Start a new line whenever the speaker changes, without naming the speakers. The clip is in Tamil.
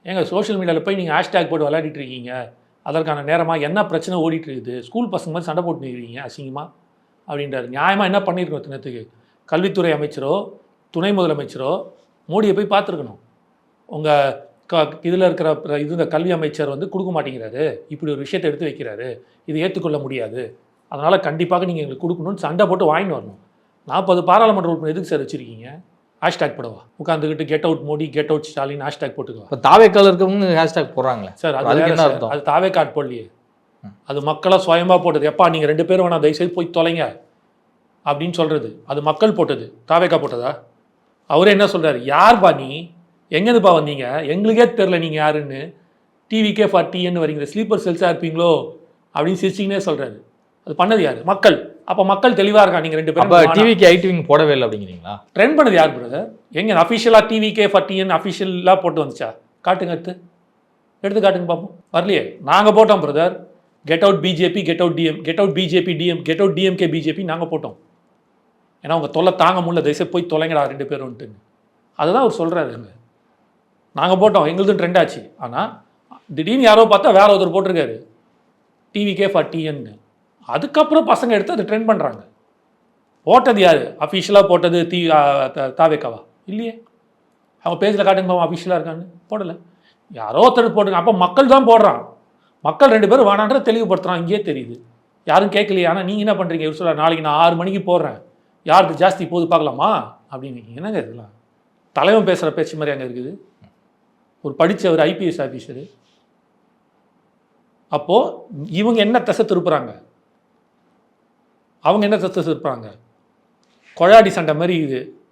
ஏங்க சோஷியல் மீடியாவில் போய் நீங்கள் ஹேஷ்டேக் போட்டு விளையாடிட்டு இருக்கீங்க, அதற்கான நேரமாக என்ன பிரச்சனை ஓடிட்டு இருக்குது, ஸ்கூல் பசங்க மாதிரி சண்டை போட்டு இருக்கீங்க அசிங்கமாக அப்படின்றாரு. நியாயமாக என்ன பண்ணியிருக்கணும் தினத்துக்கு? கல்வித்துறை அமைச்சரோ துணை முதலமைச்சரோ மோடியை போய் பார்த்துருக்கணும். உங்கள் இதில் இருக்கிற இந்த கல்வி அமைச்சர் வந்து கொடுக்க மாட்டேங்கிறாரு, இப்படி ஒரு விஷயத்தை எடுத்து வைக்கிறாரு, இது ஏற்றுக்கொள்ள முடியாது, அதனால் கண்டிப்பாக நீங்கள் எங்களுக்கு கொடுக்கணும்னு சண்டை போட்டு வாங்கிட்டு வரணும். 40 பாராளுமன்ற உறுப்பினர் எதுக்கு சார் வச்சுருக்கீங்க? ஹேஷ்டேக் போடவா? உட்காந்துக்கிட்டு get out Modi, get out Stalin hashtag போட்டுக்கவா?
இப்போ தாவேக்கால இருக்கவங்க ஹேஷ்டேக் போடுறாங்களே
சார், அது என்ன அர்த்தம்? அது தாவேக்கா போடலையே, அது மக்களாக சுயமாக போட்டது. எப்பா நீங்கள் 2 பேரும் வேணா தயவுசெய்து போய் தொலைங்க அப்படின்னு சொல்கிறது, அது மக்கள் போட்டது, தாவேக்கா போட்டதா? அவரே என்ன சொல்கிறார், யார்பா நீ, எங்கேருந்துப்பா வந்தீங்க, எங்களுக்கே தெரில நீங்கள் யாருன்னு, டிவிக்கே ஃபார் டிஎன்னு வரீங்க, ஸ்லீப்பர் செல்ஸாக இருப்பீங்களோ அப்படின்னு சிரிச்சிங்கன்னே சொல்கிறாரு. அது பண்ணது யார்? மக்கள். அப்போ மக்கள் தெளிவாக இருக்கா? நீங்கள் 2 பேரும்
டிவிக்கு ஐடிவிங் போடவே இல்லை அப்படிங்கிறீங்களா?
ட்ரெண்ட் பண்ணது யார் பிரதர்? எங்கே அஃபிஷியலாக டிவிக்கே ஃபார் டிஎன் அஃபிஷியலாக போட்டு வந்துச்சா? காட்டுங்க, எடுத்து காட்டுங்க பார்ப்போம். வரலையே. நாங்கள் போட்டோம் brother, get out BJP, get out DM, get out BJP DM, get out DMK BJP நாங்கள் போட்டோம். ஏன்னா உங்கள் தொல்லை தாங்க முடியல, தயவுசெய்து போய் தொலைங்கடா 2 பேருன்ட்டு. அதுதான் அவர் சொல்கிறாருங்க. நாங்கள் போட்டோம், எங்களுதும் ட்ரெண்ட் ஆச்சு. ஆனால் திடீர்னு யாரோ பார்த்தா வேற ஒருத்தர் போட்டிருக்காரு டிவிக்கே ஃபார் டிஎன்னு. அதுக்கப்புறம் பசங்க எடுத்து அதை ட்ரெண்ட் பண்ணுறாங்க. போட்டது யார்? அஃபிஷியலாக போட்டது தாவேக்காவா? இல்லையே. அவங்க பேஜில் காட்டுங்க பாவம் அஃபிஷியலாக இருக்கான்னு. போடலை, யாரோ ஒருத்தர் போட்டுங்க. அப்போ மக்கள் தான் போடுறான். மக்கள் 2 பேரும் வேணான்ற தெளிவுபடுத்துகிறான். இங்கேயே தெரியுது, யாரும் கேட்கலையே. ஆனால் நீங்கள் என்ன பண்ணுறீங்க? இவர் சொல்ல நாளைக்கு நான் 6 மணிக்கு போடுறேன், யாருக்கு ஜாஸ்தி போகுது பார்க்கலாமா அப்படின்னு. என்னங்க இதெல்லாம் தலைவன் பேசுகிற பேச்சு மாதிரி அங்கே இருக்குது. ஒரு படித்த ஒரு ஐபிஎஸ் ஆஃபீஸரு. அப்போது இவங்க என்ன திசை திருப்புறாங்க? அவங்க என்ன திசை திருப்புறாங்க? கொழாடி சண்டை மாதிரி இது.